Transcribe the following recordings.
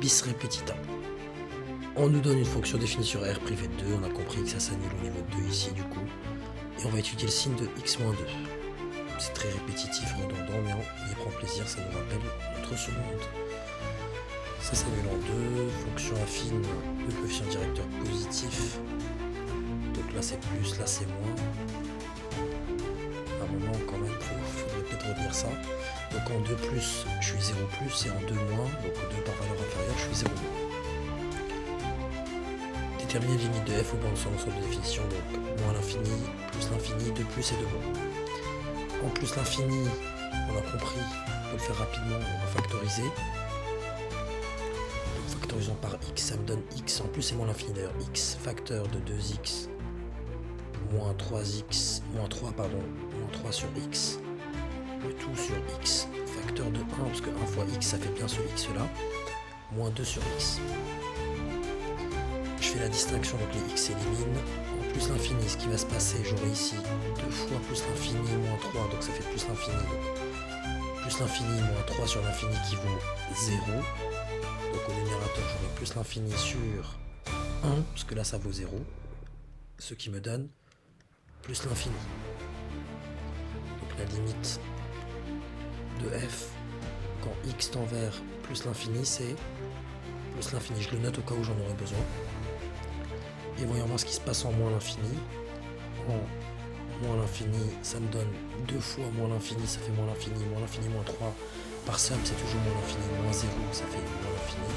bis repetita. On nous donne une fonction définie sur R privée de 2, on a compris que ça s'annule au niveau de 2 ici du coup. Et on va étudier le signe de x-2. C'est très répétitif, redondant, mais on y prend plaisir, ça nous rappelle notre seconde. Ça s'annule en 2, fonction affine, le coefficient directeur positif. Donc là c'est plus, là c'est moins. À un moment quand même, il faudrait peut-être redire ça. Donc en 2 plus, je suis 0 plus, et en 2 moins, donc 2 par valeur inférieure, je suis 0 moins. Déterminer la limite de f au bord de son ensemble de définition, donc moins l'infini, plus l'infini, 2 plus et 2 moins. En plus l'infini, on a compris, on peut le faire rapidement, on va factoriser. Donc factorisant par x, ça me donne x, en plus et moins l'infini d'ailleurs, x facteur de 2x moins 3x, moins 3 pardon, moins 3 sur x, le tout sur x, facteur de 1, parce que 1 fois x ça fait bien ce x là, moins 2 sur x. Je fais la distinction, donc les x s'éliminent. En plus l'infini, ce qui va se passer, j'aurai ici 2 fois plus l'infini moins 3, donc ça fait plus l'infini. Plus l'infini moins 3 sur l'infini qui vaut 0. Donc au numérateur, j'aurai plus l'infini sur 1, parce que là ça vaut 0. Ce qui me donne plus l'infini. Donc la limite de f, quand x tend vers plus l'infini, c'est plus l'infini. Je le note au cas où j'en aurais besoin. Et voyons voir ce qui se passe en moins l'infini. En moins l'infini, ça me donne 2 fois moins l'infini, ça fait moins l'infini, moins 3. Par somme, c'est toujours moins l'infini, moins 0, ça fait moins l'infini.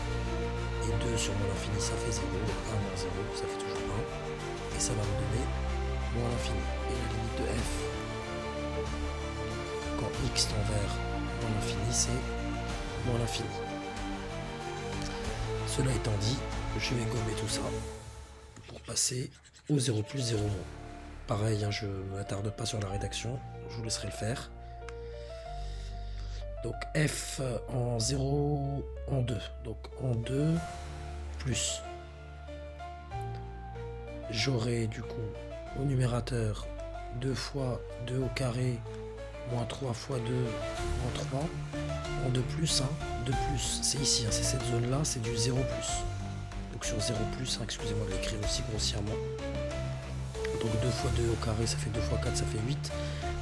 Et 2 sur moins l'infini, ça fait 0. Donc 1 moins 0, ça fait toujours 1. Et ça va me donner moins l'infini. Et la limite de f, quand x tend vers moins l'infini, c'est moins l'infini. Cela étant dit, je vais gommer tout ça pour passer au 0 plus 0 moins. Pareil, je ne m'attarde pas sur la rédaction, je vous laisserai le faire. Donc f en 0 en 2. Donc en 2 plus. J'aurai du coup au numérateur 2 fois 2 au carré moins 3 fois 2 moins 3. En 2 plus, 2 plus, c'est ici, c'est cette zone là, c'est du 0 plus. Donc sur 0 plus, excusez-moi de l'écrire aussi grossièrement. Donc 2 fois 2 au carré, ça fait 2 fois 4, ça fait 8.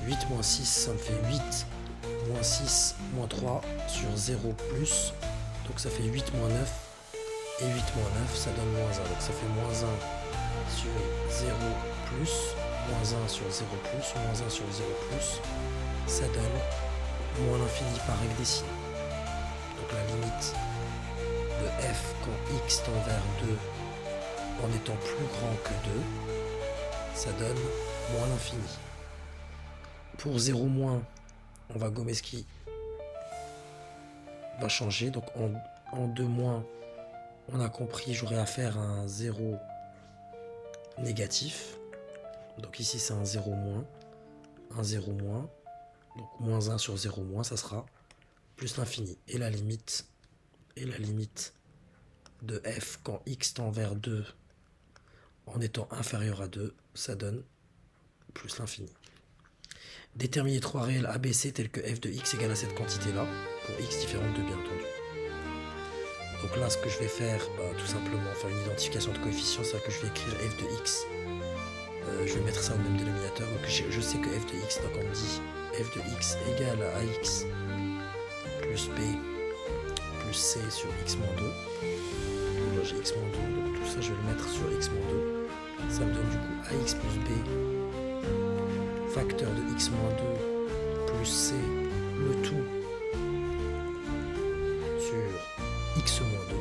8 moins 6, ça me fait 8. Moins 6, moins 3 sur 0 plus. Donc ça fait 8 moins 9. Et 8 moins 9, ça donne moins 1. Donc ça fait moins 1 sur 0 plus. Moins 1 sur 0 plus. Moins 1 sur 0 plus. Ça donne moins l'infini par règle des signes. Donc la limite de f quand x tend vers 2 en étant plus grand que 2, ça donne moins l'infini. Pour 0 moins, on va gommer ce qui va changer. Donc en 2 moins, on a compris, j'aurai affaire à un 0 négatif. Donc ici c'est un 0 moins. Un 0 moins. Donc moins 1 sur 0 moins, ça sera plus l'infini. Et la limite de f quand x tend vers 2 en étant inférieur à 2, ça donne plus l'infini. Déterminer 3 réels ABC tels que f de x égale à cette quantité-là, pour x différente de bien entendu. Donc là, ce que je vais faire, tout simplement faire une identification de coefficients, c'est-à-dire que je vais écrire f de x. Je vais mettre ça au même dénominateur. Donc je sais que f de x, donc on me dit f de x égale à ax plus b plus c sur x moins 2. Là j'ai x moins 2, donc tout ça je vais le mettre sur x moins 2. Ça me donne du coup ax plus b facteur de x moins 2 plus c, le tout sur x moins 2.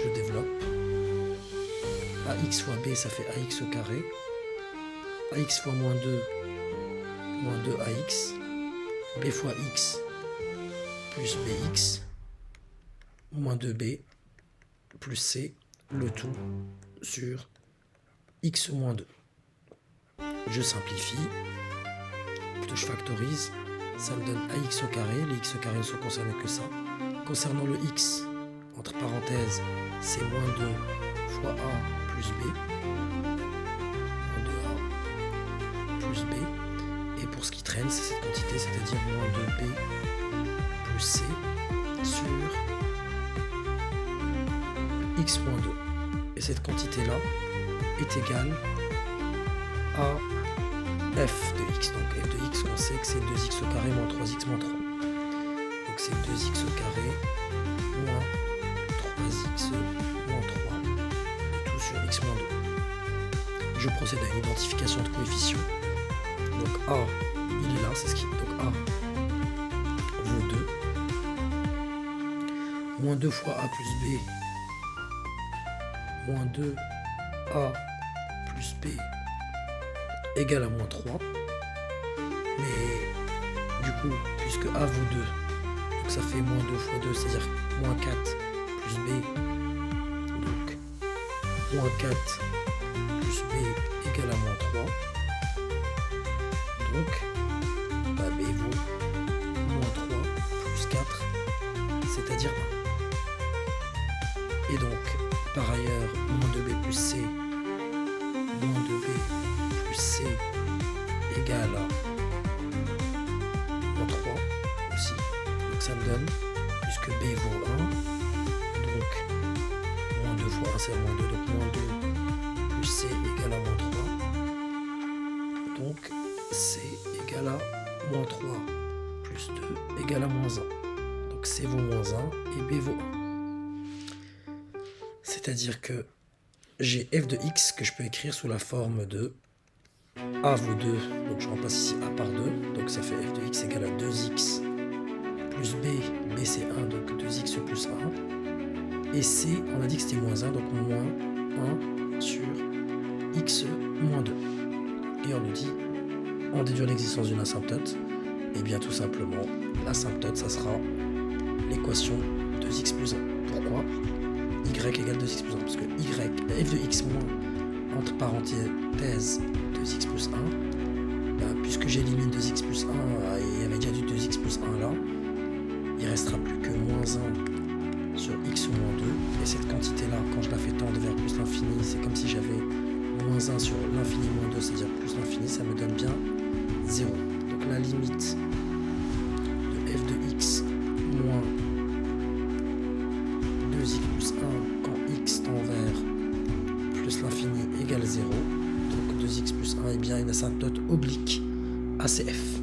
Je développe. Ax fois b, ça fait ax au carré. Ax fois moins 2 ax. B fois x plus bx moins 2b plus c, le tout sur x moins 2. Je simplifie, plutôt je factorise, ça me donne ax au carré, les x au carré ne sont concernés que ça. Concernant le x, entre parenthèses, c'est moins 2 fois a plus b, moins 2a plus b, et pour ce qui traîne, c'est cette quantité, c'est-à-dire moins 2b plus C sur x moins 2. Et cette quantité-là est égale à f de x. Donc f de x, on sait que c'est 2x au carré moins 3x moins 3. Donc c'est 2x au carré moins 3x moins 3, le tout sur x moins 2. Je procède à une identification de coefficients. Donc a, il est là, c'est ce qui... Donc a vaut 2. Moins 2 fois a plus b, moins 2a plus b égale à moins 3. Mais du coup, puisque a vaut 2, donc ça fait moins 2 fois 2, c'est-à-dire moins 4 plus b. Donc moins 4 plus b égale à moins 3. Donc bah, b vaut moins 3 plus 4, c'est-à-dire 1. Et donc, par ailleurs, moins 2b plus c, moins 2b plus c égale à moins 3 aussi. Donc ça me donne, puisque b vaut 1, donc moins 2 fois 1 c'est moins 2, donc moins 2 plus c égale à moins 3. Donc c égale à moins 3 plus 2 égale à moins 1. Donc c vaut moins 1 et b vaut 1. C'est-à-dire que j'ai f de x que je peux écrire sous la forme de a vaut 2, donc je remplace ici a par 2, donc ça fait f de x égale à 2x plus b, b c'est 1, donc 2x plus 1, et c, on a dit que c'était moins 1, donc moins 1 sur x moins 2. Et on nous dit, en déduire l'existence d'une asymptote, et bien tout simplement, l'asymptote, ça sera l'équation 2x plus 1. Pourquoi ? Y égale 2x plus 1, parce que y, f de x moins, entre parenthèses, 2x plus 1, bah, puisque j'élimine 2x plus 1, il y avait déjà du 2x plus 1 là, il restera plus que moins 1 sur x moins 2, et cette quantité-là, quand je la fais tendre vers plus l'infini, c'est comme si j'avais moins 1 sur l'infini moins 2, c'est-à-dire plus l'infini, ça me donne bien 0. Donc la limite de f de x moins 2x plus 1 quand x tend vers plus l'infini égale 0. Donc 2x plus 1 est bien une asymptote oblique ACF.